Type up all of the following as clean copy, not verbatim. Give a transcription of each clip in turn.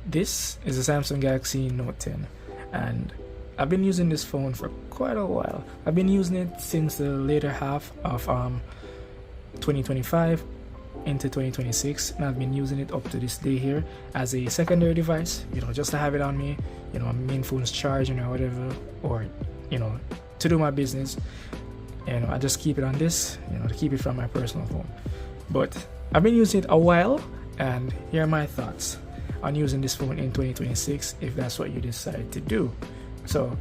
This is a Samsung Galaxy Note 10, and I've been using this phone for quite a while. I've been using it since the later half of 2025 into 2026, and I've been using it up to this day here as a secondary device, just to have it on me, my main phone's charging or whatever, or to do my business. I just keep it on this, to keep it from my personal phone. But I've been using it a while, and here are my thoughts on using this phone in 2026 if that's what you decide to do. So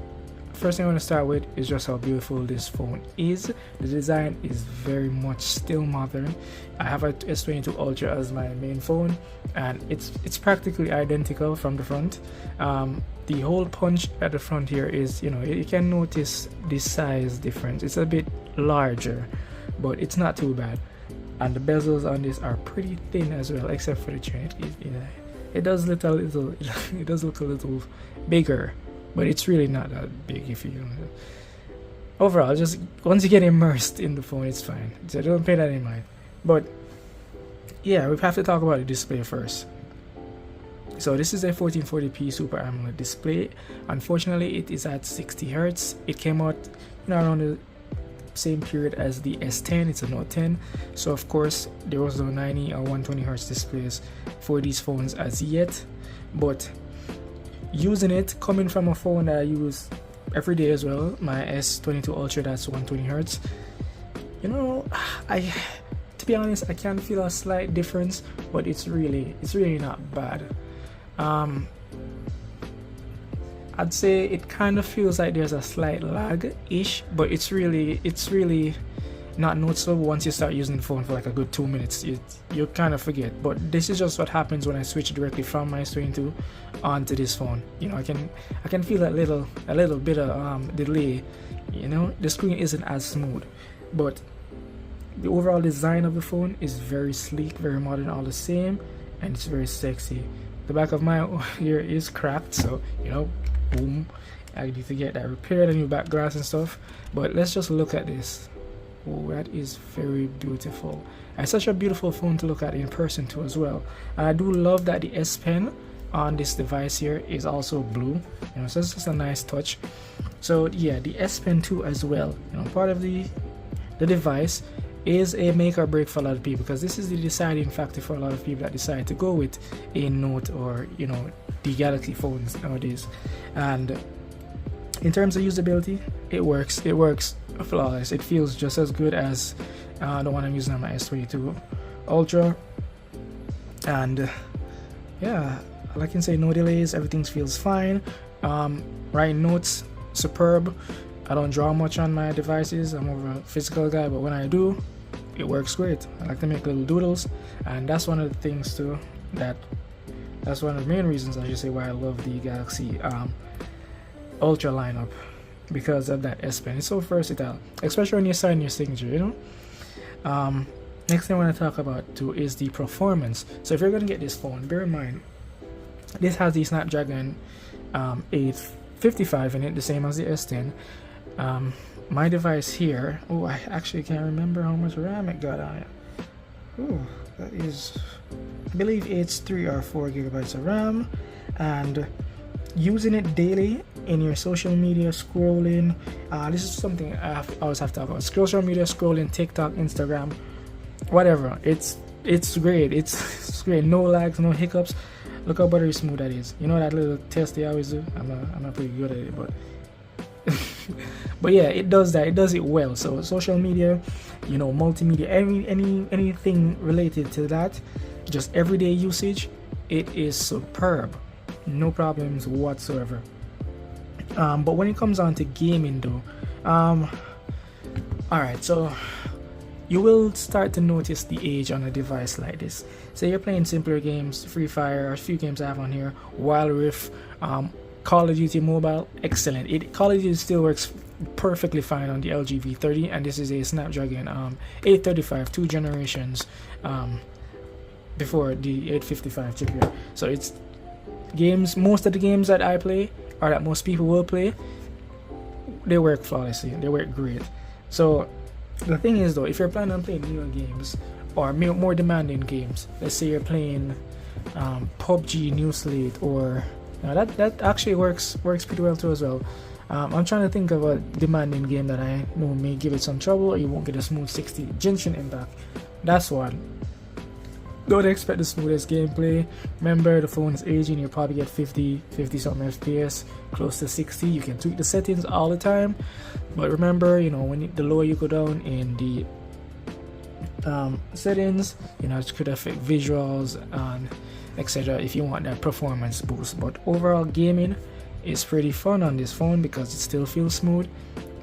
first thing I want to start with is just how beautiful this phone is. The design is very much still modern. I have a S22 Ultra as my main phone, and it's practically identical from the front. The whole punch at the front here is, you can notice the size difference. It's a bit larger, but it's not too bad. And the bezels on this are pretty thin as well, except for the chain. It does look a little it does look a little bigger, but it's really not that big. If you overall, just once you get immersed in the phone, it's fine, so don't pay that in mind. But yeah, we have to talk about the display first. So this is a 1440p Super AMOLED display. Unfortunately, it is at 60 Hz. It came out around the same period as the S10. It's a Note 10, so of course there was no 90 or 120 Hz displays for these phones as yet. But using it, coming from a phone that I use every day as well, my S22 Ultra, that's 120 Hz, to be honest, I can feel a slight difference, but it's really not bad. I'd say it kind of feels like there's a slight lag-ish, but it's really not noticeable. Once you start using the phone for like a good 2 minutes, you kind of forget. But this is just what happens when I switch directly from my S22 onto this phone. I can feel that little bit of delay. The screen isn't as smooth, but the overall design of the phone is very sleek, very modern all the same, and it's very sexy. The back of my ear is cracked, so boom, I need to get that repaired, a new back glass and stuff. But let's just look at this. Oh, that is very beautiful, and such a beautiful phone to look at in person too as well. And I do love that the S Pen on this device here is also blue, so it's just a nice touch. So yeah, the S Pen 2 as well, part of the device is a make or break for a lot of people, because this is the deciding factor for a lot of people that decide to go with a Note or the Galaxy phones nowadays. And in terms of usability, it works flawless. It feels just as good as the one I'm using on my S22 Ultra, and yeah, all I can say, no delays, everything feels fine. Writing notes, superb. I don't draw much on my devices, I'm more of a physical guy, but when I do, it works great. I like to make little doodles, and that's one of the things too, that's one of the main reasons, I should say, why I love the Galaxy Ultra lineup, because of that S Pen. It's so versatile, especially when you sign your signature, Next thing I want to talk about too is the performance. So if you're going to get this phone, bear in mind, this has the Snapdragon 855 in it, the same as the S10. My device here, I actually can't remember how much RAM it got on it. That is, I believe it's 3 or 4 gigabytes of RAM. And using it daily in your social media scrolling, this is something I always have to talk about. Social media scrolling, TikTok, Instagram, whatever. It's great. It's great. No lags, no hiccups. Look how buttery smooth that is. That little test they always do. I'm not pretty good at it, but but yeah, it does that. It does it well. So social media, multimedia, anything related to that, just everyday usage, it is superb. No problems whatsoever. But when it comes on to gaming though, alright, so you will start to notice the age on a device like this. Say you're playing simpler games, Free Fire, or a few games I have on here, Wild Rift, Call of Duty Mobile, excellent. Call of Duty still works perfectly fine on the LG V30, and this is a Snapdragon 835, 2 generations before the 855 chip here. So it's games, most of the games that I play, or that most people will play, they work flawlessly, they work great. So the thing is though, if you're planning on playing newer games or more demanding games, let's say you're playing PUBG New Slate, or that actually works pretty well too as well. I'm trying to think of a demanding game that I know may give it some trouble, or you won't get a smooth 60. Genshin Impact, that's one. Don't expect the smoothest gameplay. Remember, the phone is aging. You'll probably get 50 something FPS, close to 60. You can tweak the settings all the time, but remember, the lower you go down in the settings, it could affect visuals and etc. if you want that performance boost. But overall gaming is pretty fun on this phone because it still feels smooth.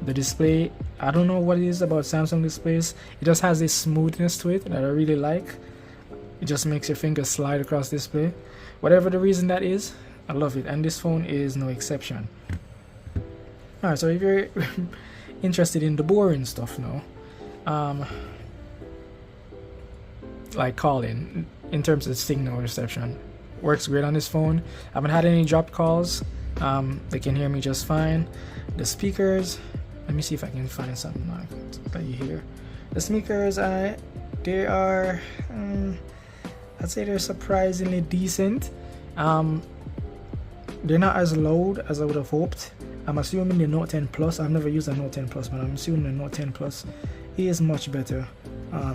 The display, I don't know what it is about Samsung displays, it just has this smoothness to it that I really like. It just makes your finger slide across display. Whatever the reason that is, I love it, and this phone is no exception. Alright, so if you're interested in the boring stuff now, like calling, in terms of signal reception, works great on this phone. I haven't had any dropped calls. They can hear me just fine. The speakers, let me see if I can find something that you hear. The speakers, they are, I'd say they're surprisingly decent. They're not as loud as I would have hoped. I'm assuming the Note 10 Plus, I've never used a Note 10 Plus, but I'm assuming the Note 10 Plus is much better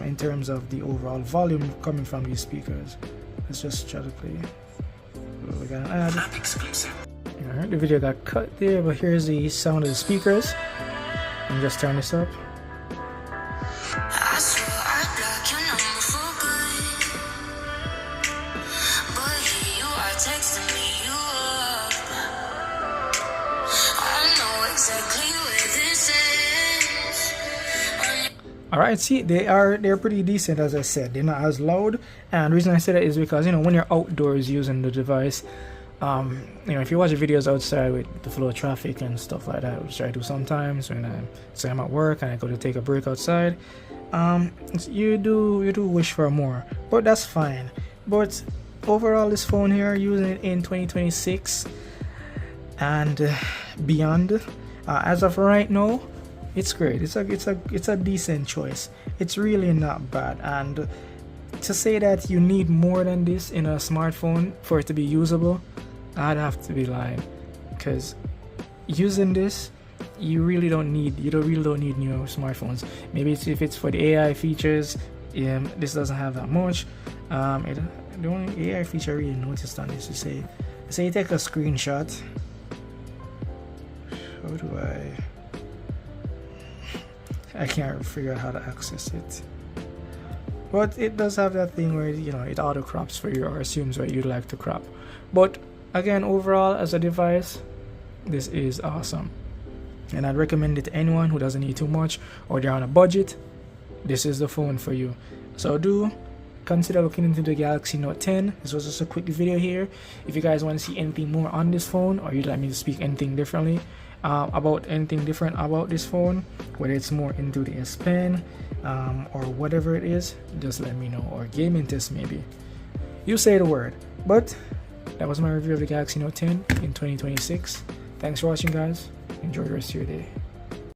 in terms of the overall volume coming from these speakers. Let's just try to play. We got an ad. Alright, the video got cut there, but here's the sound of the speakers. Let me just turn this up. Alright, see, they're pretty decent, as I said. They're not as loud, and the reason I say that is because when you're outdoors using the device, if you watch videos outside with the flow of traffic and stuff like that, which I do sometimes when I'm at work and I go to take a break outside, you do wish for more, but that's fine. But overall, this phone here, using it in 2026 and beyond, as of right now, it's great. It's a decent choice. It's really not bad. And to say that you need more than this in a smartphone for it to be usable, I'd have to be lying, because using this, you really don't need new smartphones. Maybe if it's for the AI features, this doesn't have that much. The only AI feature I really noticed on this is say you take a screenshot. How do I can't figure out how to access it, but it does have that thing where it auto crops for you or assumes where you'd like to crop. But again, overall as a device, this is awesome, and I'd recommend it to anyone who doesn't need too much or they're on a budget. This is the phone for you. So do consider looking into the Galaxy Note 10. This was just a quick video here. If you guys want to see anything more on this phone, or you'd like me to speak anything differently about anything different about this phone, whether it's more into the S Pen or whatever it is, just let me know, or gaming test maybe. You say the word. But that was my review of the Galaxy Note 10 in 2026. Thanks for watching, guys. Enjoy the rest of your day.